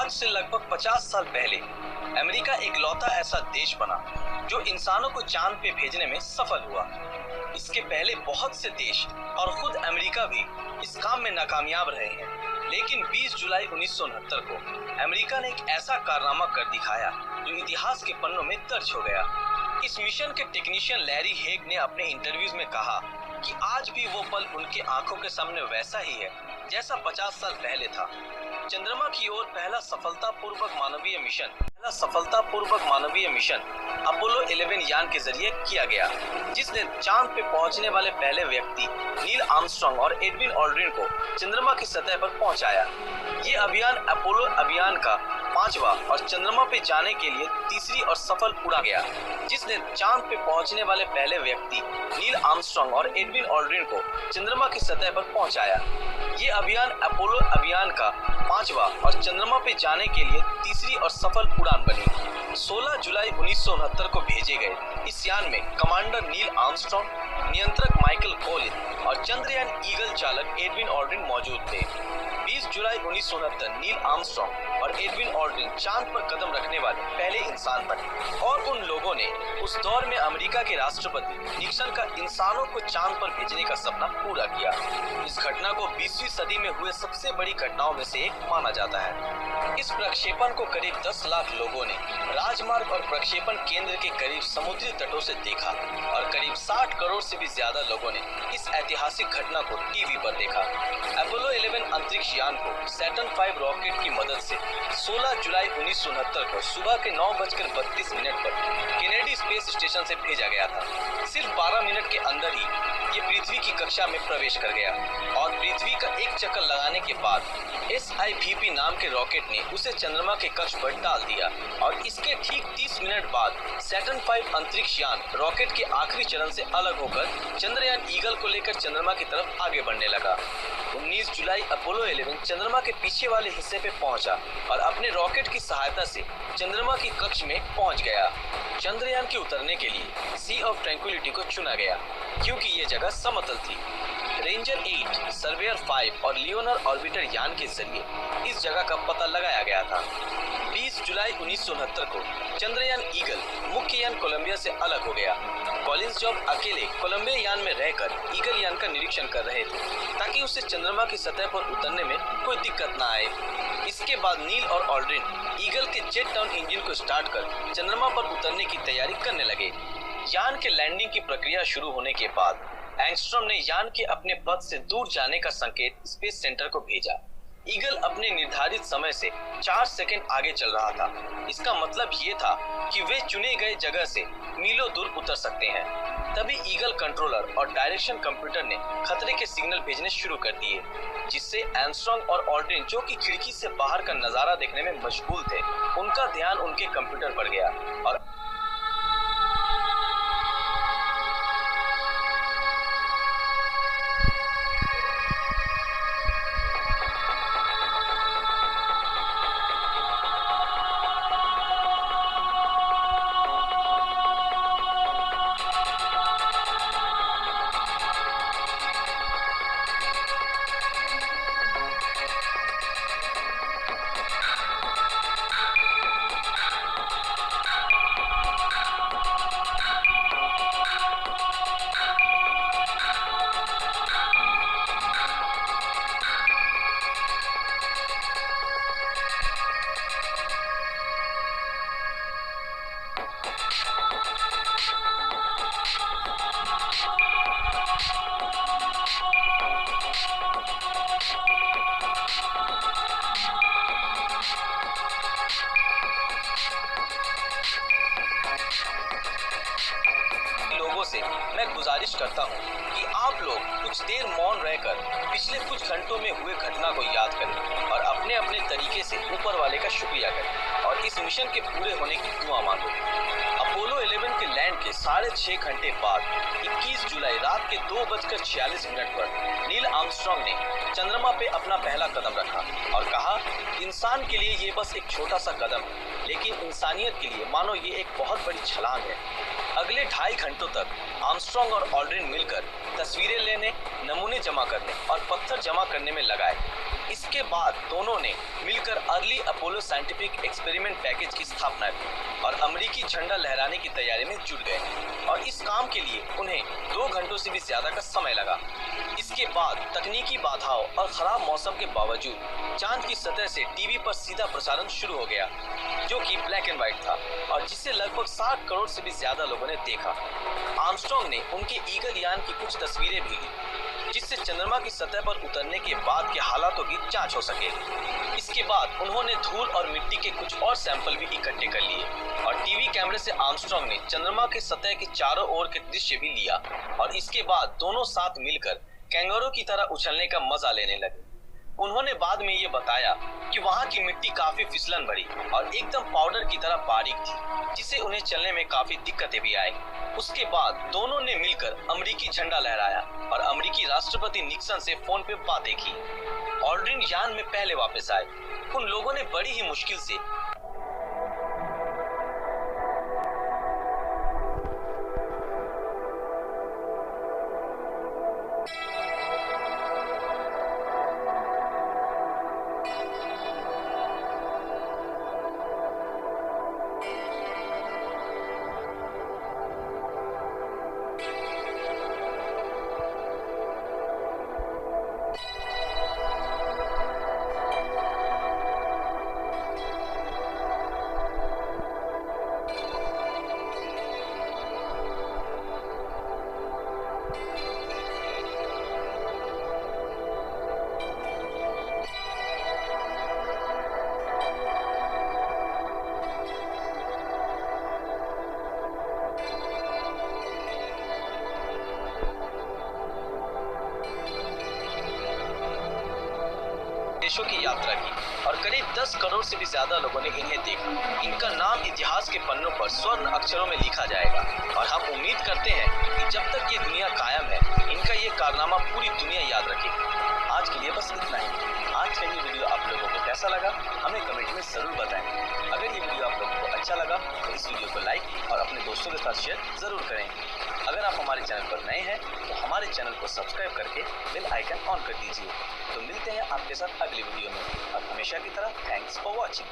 आज से लगभग 50 साल पहले अमेरिका इकलौता ऐसा देश बना जो इंसानों को चांद पे भेजने में सफल हुआ। इसके पहले बहुत से देश और खुद अमेरिका भी इस काम में नाकामयाब रहे हैं, लेकिन 20 जुलाई 1969 को अमेरिका ने एक ऐसा कारनामा कर दिखाया जो इतिहास के पन्नों में दर्ज हो गया। इस मिशन के टेक्नीशियन लैरी हेग ने अपने इंटरव्यूज में कहा कि आज भी वो पल उनकी आंखों के सामने वैसा ही है जैसा 50 साल पहले था। चंद्रमा की ओर पहला सफलतापूर्वक मानवीय मिशन अपोलो 11 यान के जरिए किया गया, जिसने चांद पे पहुंचने वाले पहले व्यक्ति नील आर्मस्ट्रांग और एडविन ऑल्ड्रिन को चंद्रमा की सतह पर पहुंचाया। ये अभियान अपोलो अभियान का 5वां और चंद्रमा पे जाने के लिए तीसरी और सफल उड़ा गया, जिसने चांद पे पहुंचने वाले पहले व्यक्ति नील आर्मस्ट्रांग और एडविन ऑल्ड्रिन को चंद्रमा की सतह पर पहुंचाया। ये अभियान अपोलो अभियान का 5वां और चंद्रमा पे जाने के लिए तीसरी और सफल उड़ान बनी। 16 जुलाई 1969 को भेजे गए इस यान में कमांडर नील आर्मस्ट्रांग, नियंत्रक माइकल कोलिन और चंद्रयान ईगल चालक एडविन ऑल्ड्रिन मौजूद थे। 20 जुलाई 1969 नील आर्मस्ट्रांग और एडविन ऑल्ड्रिन चांद पर कदम रखने वाले पहले इंसान बने और उन लोगों ने उस दौर में अमेरिका के राष्ट्रपति निक्सन का इंसानों को चांद पर भेजने का सपना पूरा किया। इस घटना को 20वीं सदी में हुए सबसे बड़ी घटनाओं में से एक माना जाता है। इस प्रक्षेपण को करीब 10 लाख लोगों ने राजमार्ग और प्रक्षेपण केंद्र के करीब समुद्री तटों से देखा और करीब 60 करोड़ से भी ज्यादा लोगों ने इस ऐतिहासिक घटना को टीवी पर देखा। अपोलो 11 अंतरिक्ष यान को सैटर्न 5 रॉकेट की मदद से 16 जुलाई 1969 को सुबह के 9:32 पर केनेडी स्पेस स्टेशन से भेजा गया था। सिर्फ 12 मिनट के अंदर ही ये पृथ्वी की कक्षा में प्रवेश कर गया और पृथ्वी का एक चक्कर लगाने के बाद SIVP नाम के रॉकेट ने उसे चंद्रमा के कक्ष पर डाल दिया और इसके ठीक 30 मिनट बाद सैटर्न 5 अंतरिक्ष यान रॉकेट के आखिरी चरण से अलग होकर चंद्रयान ईगल को लेकर चंद्रमा की तरफ आगे बढ़ने लगा। 19 जुलाई अपोलो 11 चंद्रमा के पीछे वाले हिस्से पे पहुंचा और अपने रॉकेट की सहायता से चंद्रमा की कक्ष में पहुंच गया। चंद्रयान के उतरने के लिए सी ऑफ ट्रैंक्विलिटी को चुना गया क्योंकि ये जगह समतल थी। रेंजर 8, सर्वेयर 5 और लियोनर ऑर्बिटर यान के जरिए इस जगह का पता लगाया गया था। 20 जुलाई 1969 को चंद्रयान ईगल मुख्य यान कोलंबिया से अलग हो गया। कॉलिंस जॉब अकेले कोलंबिया यान में रहकर ईगल यान का निरीक्षण कर रहे थे ताकि उसे चंद्रमा की सतह पर उतरने में कोई दिक्कत न आए। इसके बाद नील और ऑल्ड्रिन ईगल के जेट डाउन इंजन को स्टार्ट कर चंद्रमा पर उतरने की तैयारी करने लगे। यान के लैंडिंग की प्रक्रिया शुरू होने के बाद एंगस्ट्रॉम ने यान के अपने पथ से दूर जाने का संकेत स्पेस सेंटर को भेजा। ईगल अपने निर्धारित समय से 4 सेकंड आगे चल रहा था। इसका मतलब ये था कि वे चुने गए जगह से मीलों दूर उतर सकते हैं। तभी ईगल कंट्रोलर और डायरेक्शन कंप्यूटर ने खतरे के सिग्नल भेजने शुरू कर दिए, जिससे आर्मस्ट्रांग और ऑल्ड्रिन जो कि खिड़की से बाहर का नजारा देखने में मशगूल थे, उनका ध्यान उनके कंप्यूटर पर गया और से मैं गुजारिश करता हूँ कि आप लोग कुछ देर मौन रहकर पिछले कुछ घंटों में हुए घटना को याद करें और अपने अपने तरीके से ऊपर वाले का शुक्रिया करें और इस मिशन के पूरे होने की दुआ मांगो। अपोलो 11 के लैंड के 6.5 घंटे बाद 21 जुलाई रात के 2:46 पर नील आर्मस्ट्रांग ने चंद्रमा पे अपना पहला कदम रखा और कहा, इंसान के लिए ये बस एक छोटा सा कदम है, लेकिन इंसानियत के लिए मानो ये एक बहुत बड़ी छलांग है। अगले 2.5 घंटों तक आर्मस्ट्रांग और ऑल्ड्रिन मिलकर तस्वीरें लेने, नमूने जमा करने और पत्थर जमा करने में लगाए। इसके बाद दोनों ने मिलकर early Apollo Apollo scientific experiment package की स्थापना की और अमेरिकी झंडा लहराने की तैयारी में जुट गए और इस काम के लिए उन्हें 2 घंटों से भी ज्यादा का समय लगा। इसके बाद तकनीकी बाधाओं और खराब मौसम के बावजूद चांद की सतह से टीवी पर सीधा प्रसारण शुरू हो गया, जो कि ब्लैक एंड व्हाइट था और जिसे लगभग 60 करोड़ से भी ज्यादा लोगों ने देखा। आर्मस्ट्रांग ने उनके ईगल यान की कुछ तस्वीरें भी ली, जिससे चंद्रमा की सतह पर उतरने के बाद के हालातों की जांच हो सके। इसके बाद उन्होंने धूल और मिट्टी के कुछ और सैंपल भी इकट्ठे कर लिए और टीवी कैमरे से आर्मस्ट्रांग ने चंद्रमा के सतह के चारों ओर के दृश्य भी लिया और इसके बाद दोनों साथ मिलकर कैंगरू की तरह उछलने का मजा लेने लगे। उन्होंने बाद में ये बताया कि वहाँ की मिट्टी काफी फिसलन भरी और एकदम पाउडर की तरह बारीक थी, जिससे उन्हें चलने में काफी दिक्कतें भी आई। उसके बाद दोनों ने मिलकर अमेरिकी झंडा लहराया और अमेरिकी राष्ट्रपति निक्सन से फोन पे बातें की। ऑल्ड्रिन यान में पहले वापस आए। उन लोगों ने बड़ी ही मुश्किल से देशों की यात्रा की और करीब 10 करोड़ से भी ज्यादा लोगों ने इन्हें देखा। इनका नाम इतिहास के पन्नों पर स्वर्ण अक्षरों में लिखा जाएगा और हम उम्मीद करते हैं कि जब तक ये दुनिया कायम है, इनका ये कारनामा पूरी दुनिया याद रखेगी। आज के लिए बस इतना ही। आज का ये वीडियो आप लोगों को कैसा लगा, हमें कमेंट में जरूर बताएं। अगर ये वीडियो आप लोगों को अच्छा लगा तो इस वीडियो को लाइक और अपने दोस्तों के साथ शेयर जरूर करें। अगर आप हमारे चैनल पर नए हैं तो हमारे चैनल को सब्सक्राइब करके बेल आइकन ऑन कर दीजिए। तो मिलते हैं आपके साथ अगली वीडियो में और हमेशा की तरह थैंक्स फॉर वॉचिंग।